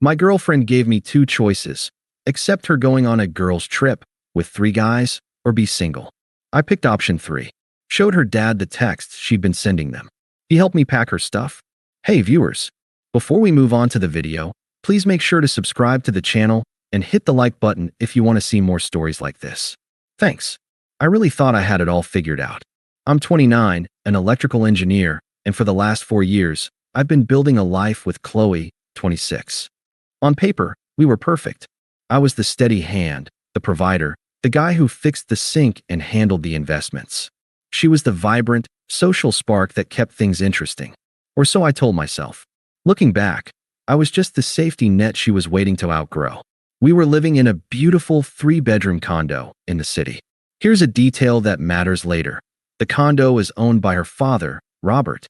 My girlfriend gave me two choices: accept her going on a girls' trip with 3 guys or be single. I picked option 3. Showed her dad the texts she'd been sending them. He helped me pack her stuff. Hey viewers, before we move on to the video, please make sure to subscribe to the channel and hit the like button if you want to see more stories like this. Thanks. I really thought I had it all figured out. I'm 29, an electrical engineer, and for the last 4 years, I've been building a life with Chloe, 26. On paper, we were perfect. I was the steady hand, the provider, the guy who fixed the sink and handled the investments. She was the vibrant, social spark that kept things interesting. Or so I told myself. Looking back, I was just the safety net she was waiting to outgrow. We were living in a beautiful 3-bedroom condo in the city. Here's a detail that matters later. The condo is owned by her father, Robert.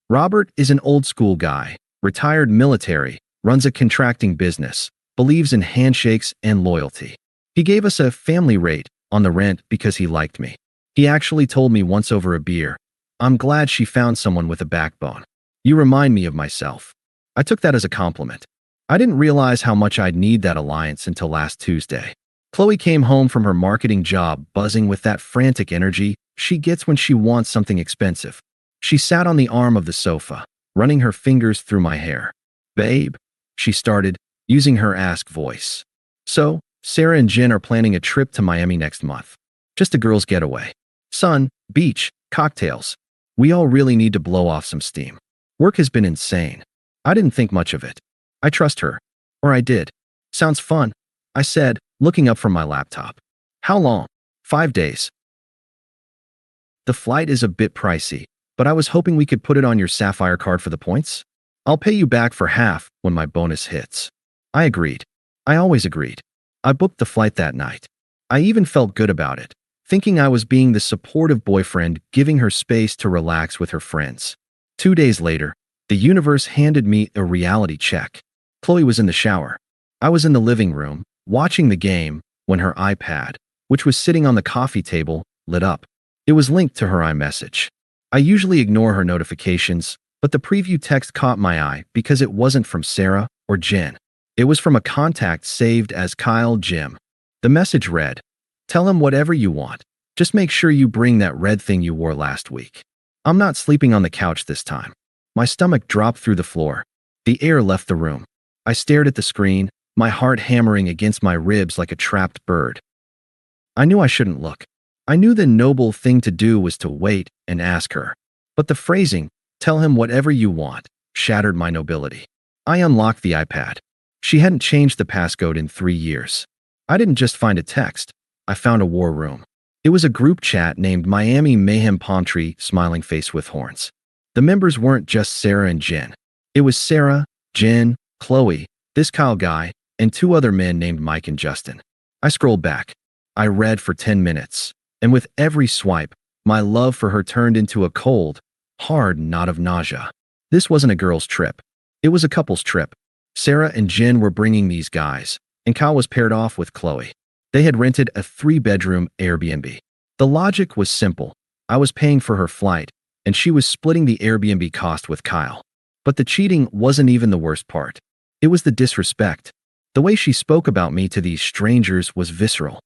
Robert is an old-school guy, retired military, runs a contracting business, believes in handshakes and loyalty. He gave us a family rate on the rent because he liked me. He actually told me once over a beer, "I'm glad she found someone with a backbone. You remind me of myself." I took that as a compliment. I didn't realize how much I'd need that alliance until last Tuesday. Chloe came home from her marketing job buzzing with that frantic energy she gets when she wants something expensive. She sat on the arm of the sofa, running her fingers through my hair. "Babe," she started, using her ask voice. "So, Sarah and Jen are planning a trip to Miami next month. Just a girls' getaway. Sun, beach, cocktails. We all really need to blow off some steam. Work has been insane." I didn't think much of it. I trust her. Or I did. "Sounds fun," I said, looking up from my laptop. "How long?" 5 days. "The flight is a bit pricey, but I was hoping we could put it on your Sapphire card for the points. I'll pay you back for half when my bonus hits." I agreed. I always agreed. I booked the flight that night. I even felt good about it, thinking I was being the supportive boyfriend giving her space to relax with her friends. 2 days later, the universe handed me a reality check. Chloe was in the shower. I was in the living room, watching the game, when her iPad, which was sitting on the coffee table, lit up. It was linked to her iMessage. I usually ignore her notifications, but the preview text caught my eye because it wasn't from Sarah or Jen. It was from a contact saved as Kyle Jim. The message read, "Tell him whatever you want. Just make sure you bring that red thing you wore last week. I'm not sleeping on the couch this time." My stomach dropped through the floor. The air left the room. I stared at the screen, my heart hammering against my ribs like a trapped bird. I knew I shouldn't look. I knew the noble thing to do was to wait and ask her. But the phrasing, "tell him whatever you want," shattered my nobility. I unlocked the iPad. She hadn't changed the passcode in 3 years. I didn't just find a text. I found a war room. It was a group chat named Miami Mayhem Palm Tree Smiling Face with Horns. The members weren't just Sarah and Jen. It was Sarah, Jen, Chloe, this Kyle guy, and 2 other men named Mike and Justin. I scrolled back. I read for 10 minutes, and with every swipe, my love for her turned into a cold, hard knot of nausea. This wasn't a girls' trip. It was a couple's trip. Sarah and Jen were bringing these guys, and Kyle was paired off with Chloe. They had rented a 3-bedroom Airbnb. The logic was simple. I was paying for her flight, and she was splitting the Airbnb cost with Kyle. But the cheating wasn't even the worst part. It was the disrespect. The way she spoke about me to these strangers was visceral.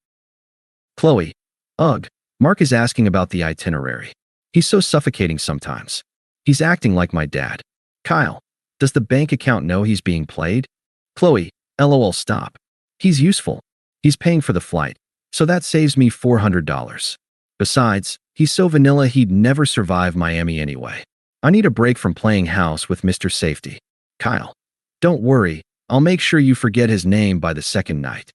"Chloe, ugh, Mark is asking about the itinerary. He's so suffocating sometimes. He's acting like my dad. Kyle, does the bank account know he's being played? Chloe, LOL, stop. He's useful. He's paying for the flight, so that saves me $400. Besides, he's so vanilla he'd never survive Miami anyway. I need a break from playing house with Mr. Safety. Kyle, don't worry, I'll make sure you forget his name by the second night."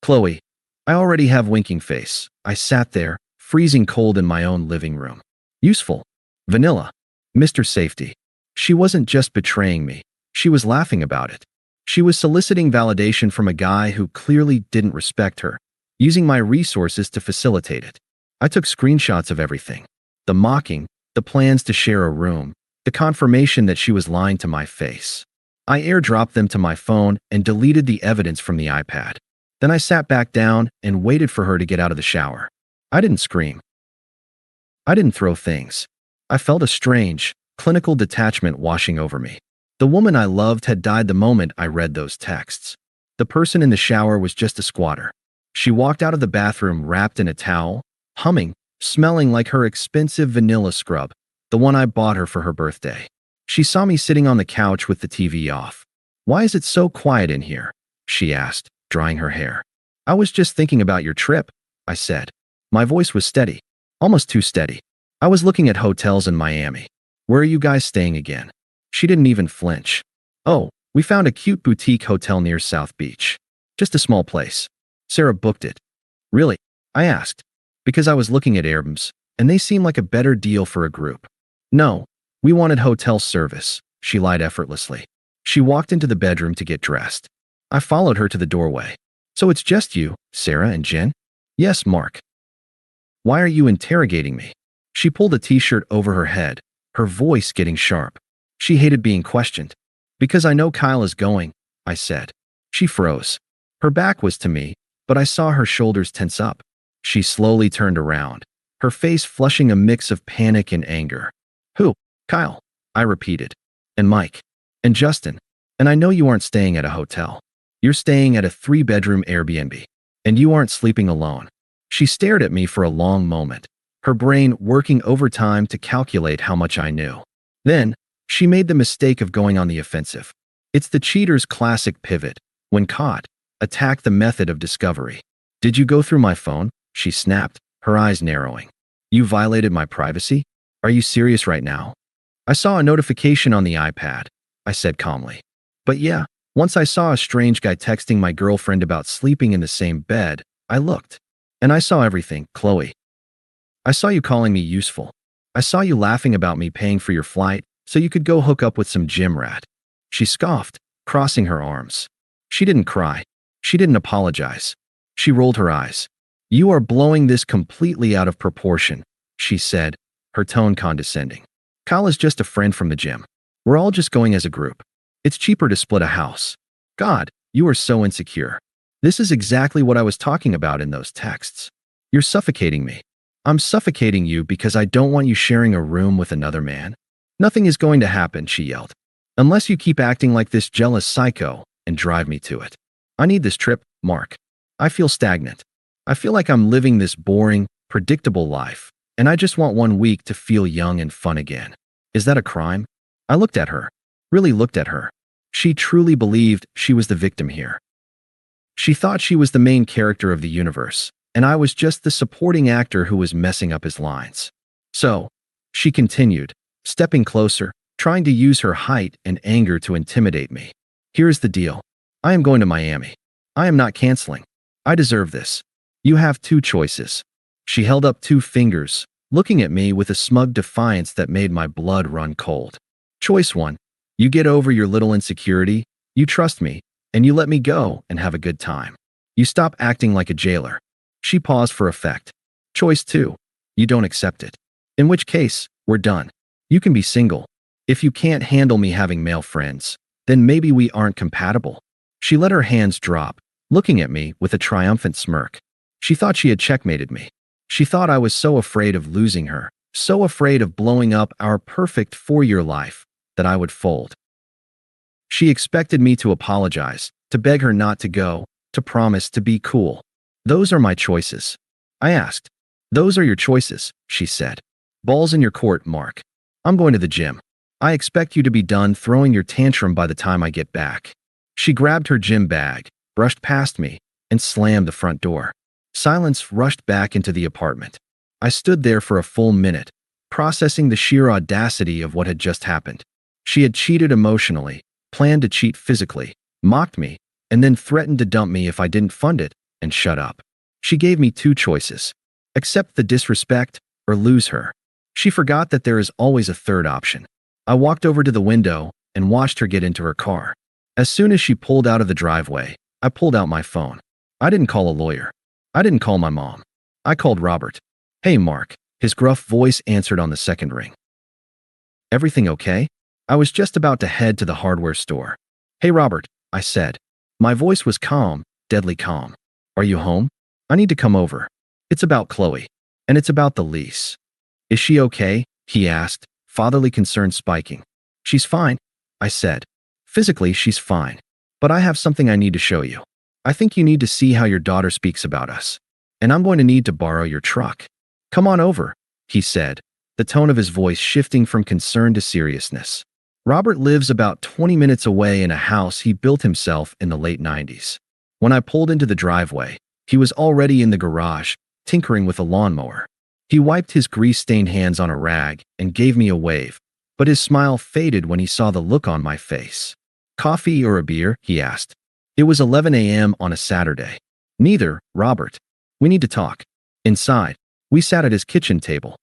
Chloe, I already have winking face. I sat there, freezing cold in my own living room. Useful. Vanilla. Mr. Safety. She wasn't just betraying me. She was laughing about it. She was soliciting validation from a guy who clearly didn't respect her, using my resources to facilitate it. I took screenshots of everything. The mocking, the plans to share a room, the confirmation that she was lying to my face. I airdropped them to my phone and deleted the evidence from the iPad. Then I sat back down and waited for her to get out of the shower. I didn't scream. I didn't throw things. I felt a strange, clinical detachment washing over me. The woman I loved had died the moment I read those texts. The person in the shower was just a squatter. She walked out of the bathroom wrapped in a towel, humming, smelling like her expensive vanilla scrub, the one I bought her for her birthday. She saw me sitting on the couch with the TV off. "Why is it so quiet in here?" she asked, drying her hair. "I was just thinking about your trip," I said. My voice was steady, almost too steady. "I was looking at hotels in Miami. Where are you guys staying again?" She didn't even flinch. "Oh, we found a cute boutique hotel near South Beach. Just a small place. Sarah booked it." "Really?" I asked, because I was looking at Airbnbs, and they seemed like a better deal for a group. "No, we wanted hotel service," she lied effortlessly. She walked into the bedroom to get dressed. I followed her to the doorway. "So it's just you, Sarah and Jen?" "Yes, Mark." "Why are you interrogating me?" She pulled a t-shirt over her head, her voice getting sharp. She hated being questioned. "Because I know Kyle is going," I said. She froze. Her back was to me, but I saw her shoulders tense up. She slowly turned around, her face flushing a mix of panic and anger. "Who?" "Kyle," I repeated. "And Mike. And Justin. And I know you aren't staying at a hotel. You're staying at a 3-bedroom Airbnb. And you aren't sleeping alone." She stared at me for a long moment, her brain working overtime to calculate how much I knew. Then, she made the mistake of going on the offensive. It's the cheater's classic pivot. When caught, attack the method of discovery. "Did you go through my phone?" she snapped, her eyes narrowing. "You violated my privacy? Are you serious right now?" "I saw a notification on the iPad," I said calmly. "But yeah, once I saw a strange guy texting my girlfriend about sleeping in the same bed, I looked. And I saw everything, Chloe. I saw you calling me useful. I saw you laughing about me paying for your flight so you could go hook up with some gym rat." She scoffed, crossing her arms. She didn't cry. She didn't apologize. She rolled her eyes. "You are blowing this completely out of proportion," she said, her tone condescending. "Kyle is just a friend from the gym. We're all just going as a group. It's cheaper to split a house." God, you are so insecure. This is exactly what I was talking about in those texts. "You're suffocating me." "I'm suffocating you because I don't want you sharing a room with another man." "Nothing is going to happen," she yelled. "Unless you keep acting like this jealous psycho and drive me to it. I need this trip, Mark. I feel stagnant. I feel like I'm living this boring, predictable life, and I just want 1 week to feel young and fun again. Is that a crime?" I looked at her, really looked at her. She truly believed she was the victim here. She thought she was the main character of the universe, and I was just the supporting actor who was messing up his lines. "So," she continued, stepping closer, trying to use her height and anger to intimidate me. "Here's the deal. I am going to Miami. I am not canceling. I deserve this. You have 2 choices." She held up 2 fingers, looking at me with a smug defiance that made my blood run cold. "Choice 1. You get over your little insecurity, you trust me, and you let me go and have a good time. You stop acting like a jailer." She paused for effect. "Choice 2. You don't accept it. In which case, we're done. You can be single. If you can't handle me having male friends, then maybe we aren't compatible." She let her hands drop, looking at me with a triumphant smirk. She thought she had checkmated me. She thought I was so afraid of losing her, so afraid of blowing up our perfect 4-year life, that I would fold. She expected me to apologize, to beg her not to go, to promise to be cool. "Those are my choices." I asked. "Those are your choices," she said. "Ball's in your court, Mark. I'm going to the gym. I expect you to be done throwing your tantrum by the time I get back." She grabbed her gym bag, brushed past me, and slammed the front door. Silence rushed back into the apartment. I stood there for a full minute, processing the sheer audacity of what had just happened. She had cheated emotionally, planned to cheat physically, mocked me, and then threatened to dump me if I didn't fund it and shut up. She gave me 2 choices: accept the disrespect or lose her. She forgot that there is always a third option. I walked over to the window and watched her get into her car. As soon as she pulled out of the driveway, I pulled out my phone. I didn't call a lawyer. I didn't call my mom. I called Robert. "Hey, Mark." His gruff voice answered on the second ring. "Everything okay?" I was just about to head to the hardware store. "Hey, Robert," I said. My voice was calm, deadly calm. "Are you home? I need to come over. It's about Chloe. And it's about the lease." "Is she okay?" he asked, fatherly concern spiking. "She's fine," I said. Physically, she's fine. But I have something I need to show you. I think you need to see how your daughter speaks about us. And I'm going to need to borrow your truck. Come on over, he said, the tone of his voice shifting from concern to seriousness. Robert lives about 20 minutes away in a house he built himself in the late 90s. When I pulled into the driveway, he was already in the garage, tinkering with a lawnmower. He wiped his grease-stained hands on a rag and gave me a wave, but his smile faded when he saw the look on my face. Coffee or a beer? He asked. It was 11 a.m. on a Saturday. Neither, Robert. We need to talk. Inside, we sat at his kitchen table.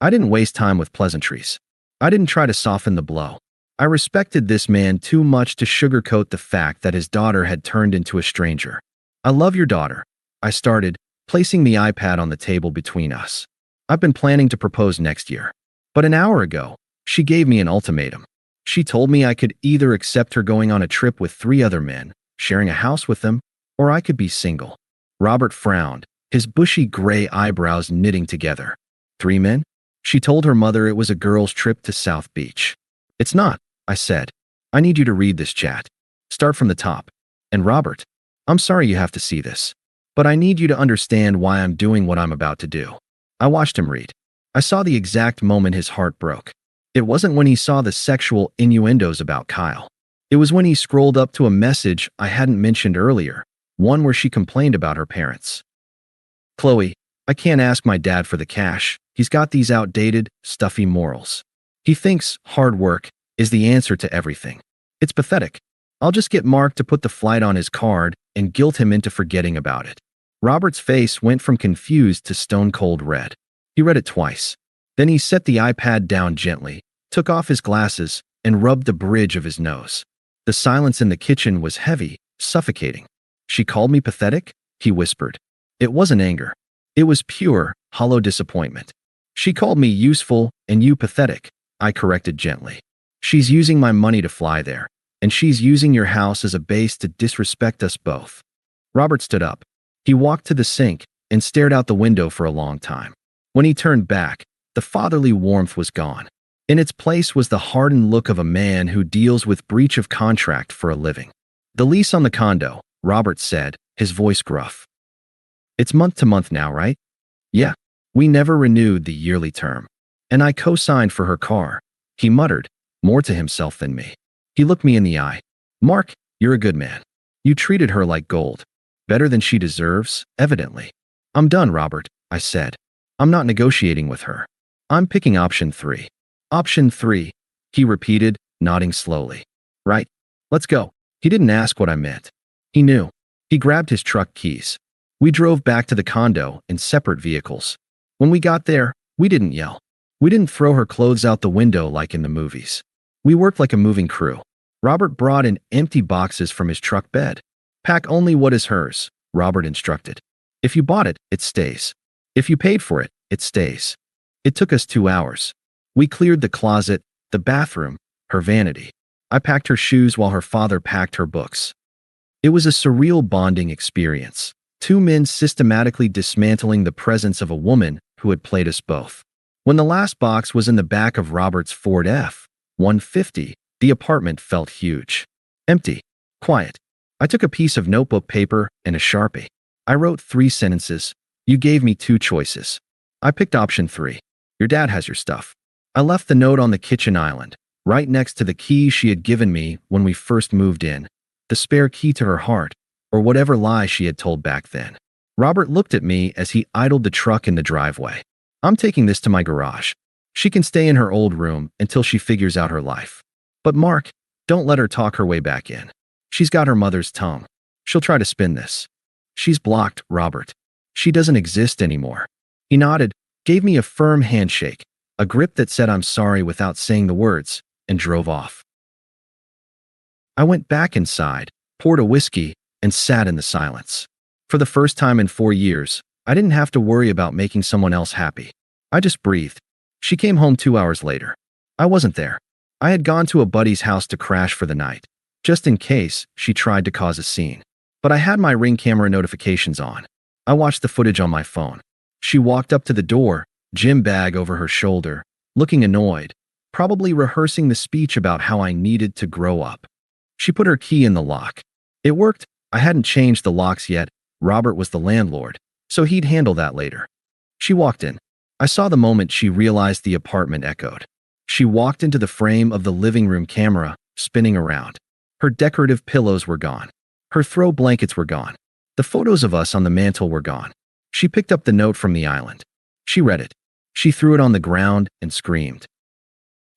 I didn't waste time with pleasantries. I didn't try to soften the blow. I respected this man too much to sugarcoat the fact that his daughter had turned into a stranger. I love your daughter, I started, placing the iPad on the table between us. I've been planning to propose next year. But an hour ago, she gave me an ultimatum. She told me I could either accept her going on a trip with 3 other men, sharing a house with them, or I could be single. Robert frowned, his bushy gray eyebrows knitting together. 3 men? She told her mother it was a girls' trip to South Beach. It's not, I said. I need you to read this chat. Start from the top. And Robert, I'm sorry you have to see this, but I need you to understand why I'm doing what I'm about to do. I watched him read. I saw the exact moment his heart broke. It wasn't when he saw the sexual innuendos about Kyle. It was when he scrolled up to a message I hadn't mentioned earlier, one where she complained about her parents. Chloe, I can't ask my dad for the cash. He's got these outdated, stuffy morals. He thinks hard work is the answer to everything. It's pathetic. I'll just get Mark to put the flight on his card and guilt him into forgetting about it. Robert's face went from confused to stone-cold red. He read it twice. Then he set the iPad down gently, took off his glasses, and rubbed the bridge of his nose. The silence in the kitchen was heavy, suffocating. She called me pathetic? He whispered. It wasn't anger. It was pure, hollow disappointment. She called me useful and you pathetic, I corrected gently. She's using my money to fly there, and she's using your house as a base to disrespect us both. Robert stood up. He walked to the sink and stared out the window for a long time. When he turned back, the fatherly warmth was gone. In its place was the hardened look of a man who deals with breach of contract for a living. The lease on the condo, Robert said, his voice gruff. It's month to month now, right? Yeah. We never renewed the yearly term. And I co-signed for her car. He muttered, more to himself than me. He looked me in the eye. Mark, you're a good man. You treated her like gold. Better than she deserves, evidently. I'm done, Robert, I said. I'm not negotiating with her. I'm picking option 3. Option 3, he repeated, nodding slowly. Right. Let's go. He didn't ask what I meant. He knew. He grabbed his truck keys. We drove back to the condo in separate vehicles. When we got there, we didn't yell. We didn't throw her clothes out the window like in the movies. We worked like a moving crew. Robert brought in empty boxes from his truck bed. Pack only what is hers, Robert instructed. If you bought it, it stays. If you paid for it, it stays. It took us 2 hours. We cleared the closet, the bathroom, her vanity. I packed her shoes while her father packed her books. It was a surreal bonding experience. 2 men systematically dismantling the presence of a woman who had played us both. When the last box was in the back of Robert's Ford F-150, the apartment felt huge. Empty. Quiet. I took a piece of notebook paper and a Sharpie. I wrote 3 sentences. You gave me 2 choices. I picked option 3. Your dad has your stuff. I left the note on the kitchen island, right next to the key she had given me when we first moved in, the spare key to her heart, or whatever lie she had told back then. Robert looked at me as he idled the truck in the driveway. I'm taking this to my garage. She can stay in her old room until she figures out her life. But Mark, don't let her talk her way back in. She's got her mother's tongue. She'll try to spin this. She's blocked, Robert. She doesn't exist anymore. He nodded, gave me a firm handshake, a grip that said I'm sorry without saying the words, and drove off. I went back inside, poured a whiskey, and sat in the silence. For the first time in 4 years, I didn't have to worry about making someone else happy. I just breathed. She came home 2 hours later. I wasn't there. I had gone to a buddy's house to crash for the night, just in case she tried to cause a scene. But I had my Ring camera notifications on. I watched the footage on my phone. She walked up to the door, gym bag over her shoulder, looking annoyed, probably rehearsing the speech about how I needed to grow up. She put her key in the lock. It worked. I hadn't changed the locks yet. Robert was the landlord, so he'd handle that later. She walked in. I saw the moment she realized the apartment echoed. She walked into the frame of the living room camera, spinning around. Her decorative pillows were gone. Her throw blankets were gone. The photos of us on the mantel were gone. She picked up the note from the island. She read it. She threw it on the ground and screamed.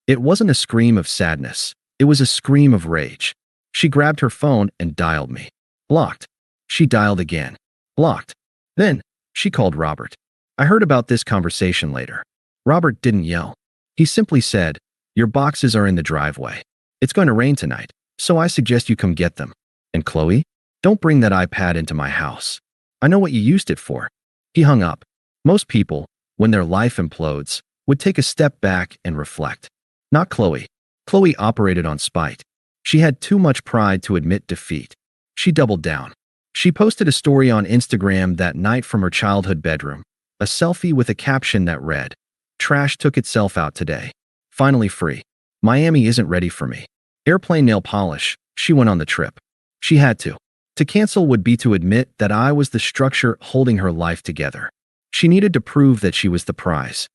It wasn't a scream of sadness. It was a scream of rage. She grabbed her phone and dialed me. Blocked. She dialed again. Blocked. Then, she called Robert. I heard about this conversation later. Robert didn't yell. He simply said, "Your boxes are in the driveway. It's going to rain tonight, so I suggest you come get them. And Chloe, don't bring that iPad into my house. I know what you used it for." He hung up. Most people, when their life implodes, would take a step back and reflect. Not Chloe. Chloe operated on spite. She had too much pride to admit defeat. She doubled down. She posted a story on Instagram that night from her childhood bedroom, a selfie with a caption that read, "Trash took itself out today. Finally free. Miami isn't ready for me." Airplane nail polish. She went on the trip. She had to. To cancel would be to admit that I was the structure holding her life together. She needed to prove that she was the prize.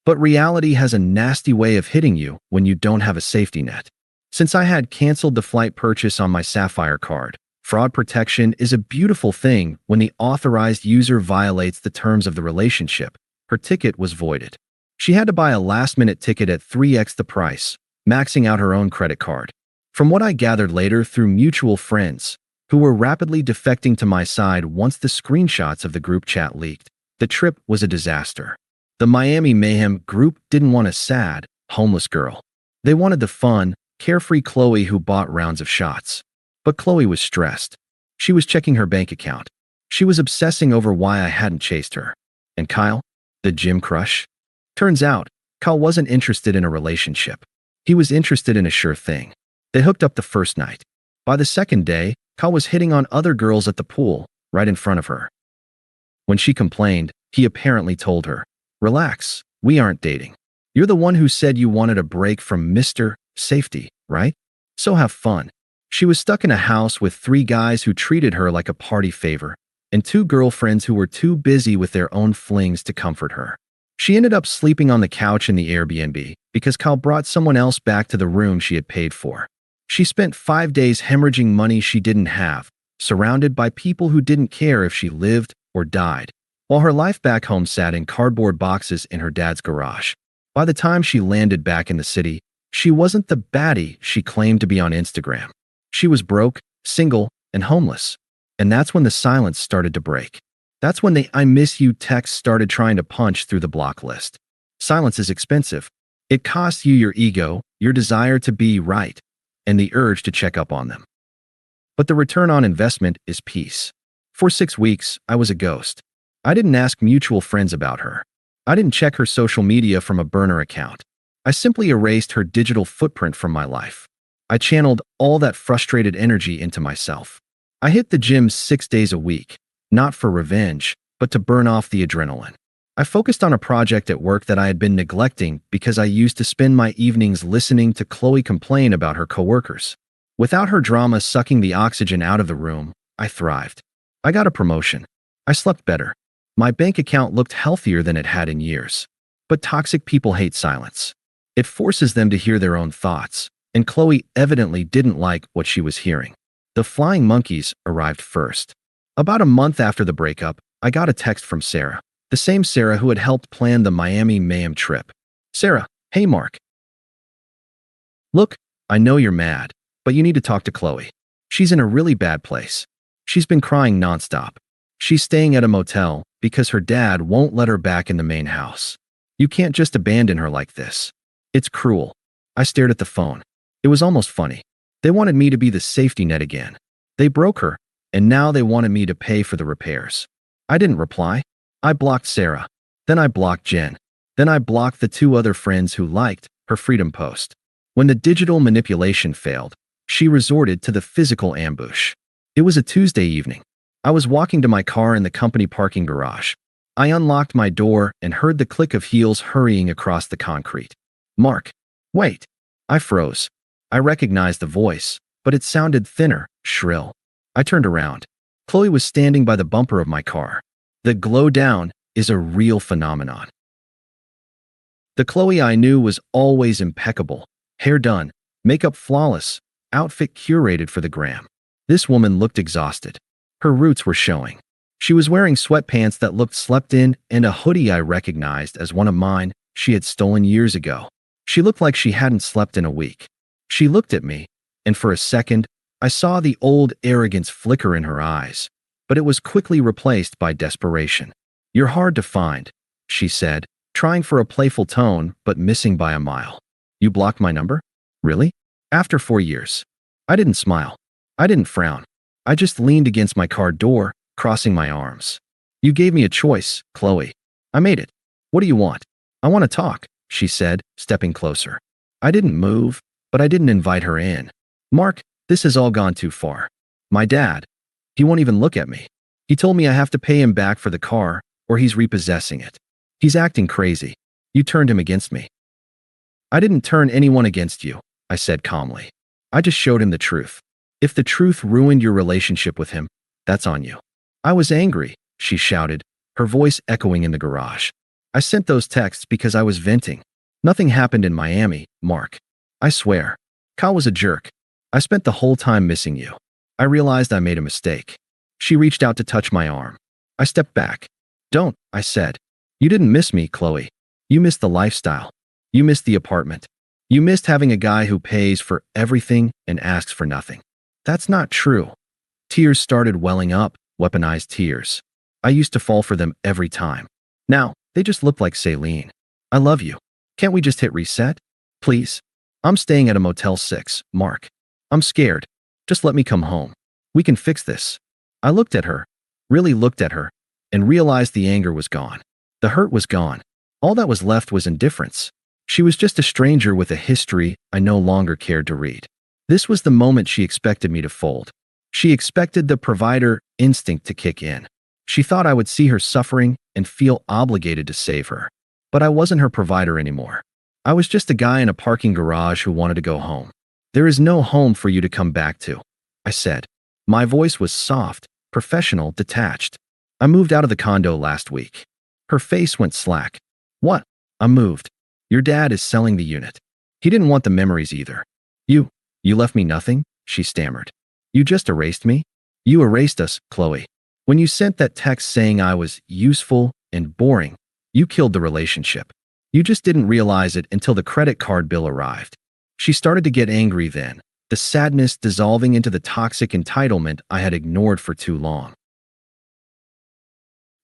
But reality has a nasty way of hitting you when you don't have a safety net. Since I had canceled the flight purchase on my Sapphire card, fraud protection is a beautiful thing when the authorized user violates the terms of the relationship. Her ticket was voided. She had to buy a last-minute ticket at 3x the price, maxing out her own credit card. From what I gathered later through mutual friends, who were rapidly defecting to my side once the screenshots of the group chat leaked, the trip was a disaster. The Miami Mayhem group didn't want a sad, homeless girl. They wanted the fun, carefree Chloe who bought rounds of shots. But Chloe was stressed. She was checking her bank account. She was obsessing over why I hadn't chased her. And Kyle, the gym crush? Turns out, Kyle wasn't interested in a relationship. He was interested in a sure thing. They hooked up the first night. By the second day, Kyle was hitting on other girls at the pool, right in front of her. When she complained, he apparently told her, "Relax, we aren't dating. You're the one who said you wanted a break from Mr. Safety, right? So have fun." She was stuck in a house with 3 guys who treated her like a party favor, and 2 girlfriends who were too busy with their own flings to comfort her. She ended up sleeping on the couch in the Airbnb because Kyle brought someone else back to the room she had paid for. She spent 5 days hemorrhaging money she didn't have, surrounded by people who didn't care if she lived or died, while her life back home sat in cardboard boxes in her dad's garage. By the time she landed back in the city, she wasn't the baddie she claimed to be on Instagram. She was broke, single, and homeless. And that's when the silence started to break. That's when the "I miss you" text started trying to punch through the block list. Silence is expensive. It costs you your ego, your desire to be right, and the urge to check up on them. But the return on investment is peace. For 6 weeks, I was a ghost. I didn't ask mutual friends about her. I didn't check her social media from a burner account. I simply erased her digital footprint from my life. I channeled all that frustrated energy into myself. I hit the gym 6 days a week, not for revenge, but to burn off the adrenaline. I focused on a project at work that I had been neglecting because I used to spend my evenings listening to Chloe complain about her coworkers. Without her drama sucking the oxygen out of the room, I thrived. I got a promotion. I slept better. My bank account looked healthier than it had in years. But toxic people hate silence. It forces them to hear their own thoughts, and Chloe evidently didn't like what she was hearing. The flying monkeys arrived first. About a month after the breakup, I got a text from Sarah, the same Sarah who had helped plan the Miami Mayhem trip. "Sarah, hey Mark. Look, I know you're mad, but you need to talk to Chloe. She's in a really bad place. She's been crying nonstop. She's staying at a motel because her dad won't let her back in the main house. You can't just abandon her like this. It's cruel." I stared at the phone. It was almost funny. They wanted me to be the safety net again. They broke her, and now they wanted me to pay for the repairs. I didn't reply. I blocked Sarah. Then I blocked Jen. Then I blocked the 2 other friends who liked her freedom post. When the digital manipulation failed, she resorted to the physical ambush. It was a Tuesday evening. I was walking to my car in the company parking garage. I unlocked my door and heard the click of heels hurrying across the concrete. "Mark, Wait. I froze. I recognized the voice, but it sounded thinner, shrill. I turned around. Chloe was standing by the bumper of my car. The glow down is a real phenomenon. The Chloe I knew was always impeccable. Hair done, makeup flawless, outfit curated for the gram. This woman looked exhausted. Her roots were showing. She was wearing sweatpants that looked slept in and a hoodie I recognized as one of mine she had stolen years ago. She looked like she hadn't slept in a week. She looked at me, and for a second, I saw the old arrogance flicker in her eyes, but it was quickly replaced by desperation. "You're hard to find," she said, trying for a playful tone but missing by a mile. "You blocked my number? Really? After 4 years?" I didn't smile. I didn't frown. I just leaned against my car door, crossing my arms. "You gave me a choice, Chloe. I made it. What do you want?" "I want to talk," she said, stepping closer. I didn't move, but I didn't invite her in. "Mark, this has all gone too far. My dad, he won't even look at me. He told me I have to pay him back for the car or he's repossessing it. He's acting crazy. You turned him against me." "I didn't turn anyone against you," I said calmly. "I just showed him the truth. If the truth ruined your relationship with him, that's on you." "I was angry," she shouted, her voice echoing in the garage. "I sent those texts because I was venting. Nothing happened in Miami, Mark. I swear. Kyle was a jerk. I spent the whole time missing you. I realized I made a mistake." She reached out to touch my arm. I stepped back. "Don't," I said. "You didn't miss me, Chloe. You missed the lifestyle. You missed the apartment. You missed having a guy who pays for everything and asks for nothing." "That's not true." Tears started welling up, weaponized tears. I used to fall for them every time. Now, they just look like saline. "I love you. Can't we just hit reset? Please? I'm staying at a Motel 6, Mark. I'm scared. Just let me come home. We can fix this." I looked at her, really looked at her, and realized the anger was gone. The hurt was gone. All that was left was indifference. She was just a stranger with a history I no longer cared to read. This was the moment she expected me to fold. She expected the provider instinct to kick in. She thought I would see her suffering and feel obligated to save her. But I wasn't her provider anymore. I was just a guy in a parking garage who wanted to go home. "There is no home for you to come back to," I said. My voice was soft, professional, detached. "I moved out of the condo last week." Her face went slack. "What?" "I moved. Your dad is selling the unit. He didn't want the memories either." You left me nothing?" she stammered. "You just erased me? You erased us, Chloe. When you sent that text saying I was useful and boring, you killed the relationship. You just didn't realize it until the credit card bill arrived." She started to get angry then, the sadness dissolving into the toxic entitlement I had ignored for too long.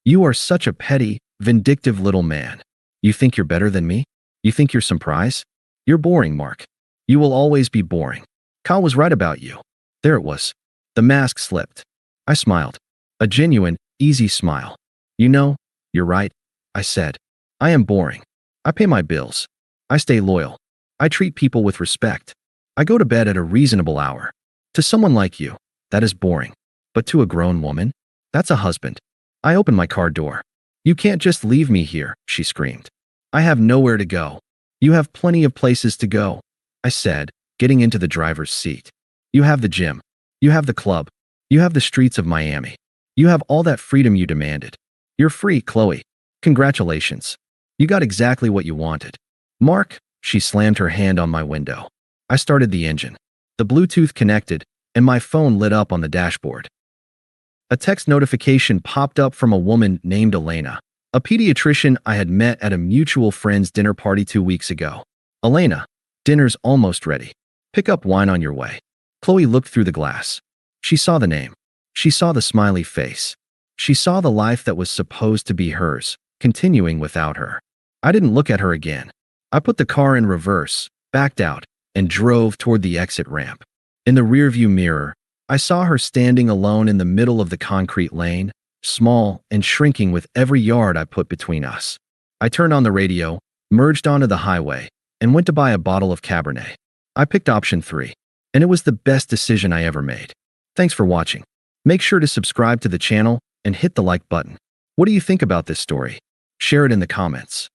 "You are such a petty, vindictive little man. You think you're better than me? You think you're some prize? You're boring, Mark. You will always be boring. Kyle was right about you." There it was. The mask slipped. I smiled. A genuine, easy smile. "You know, you're right," I said. "I am boring. I pay my bills. I stay loyal. I treat people with respect. I go to bed at a reasonable hour. To someone like you, that is boring. But to a grown woman, that's a husband." I opened my car door. "You can't just leave me here," she screamed. "I have nowhere to go." "You have plenty of places to go," I said, getting into the driver's seat. "You have the gym. You have the club. You have the streets of Miami. You have all that freedom you demanded. You're free, Chloe. Congratulations. You got exactly what you wanted." "Mark," she slammed her hand on my window. I started the engine. The Bluetooth connected, and my phone lit up on the dashboard. A text notification popped up from a woman named Elena, a pediatrician I had met at a mutual friend's dinner party 2 weeks ago. "Elena, dinner's almost ready. Pick up wine on your way." Chloe looked through the glass. She saw the name. She saw the smiley face. She saw the life that was supposed to be hers, continuing without her. I didn't look at her again. I put the car in reverse, backed out, and drove toward the exit ramp. In the rearview mirror, I saw her standing alone in the middle of the concrete lane, small and shrinking with every yard I put between us. I turned on the radio, merged onto the highway, and went to buy a bottle of Cabernet. I picked option 3, and it was the best decision I ever made. Thanks for watching. Make sure to subscribe to the channel and hit the like button. What do you think about this story? Share it in the comments.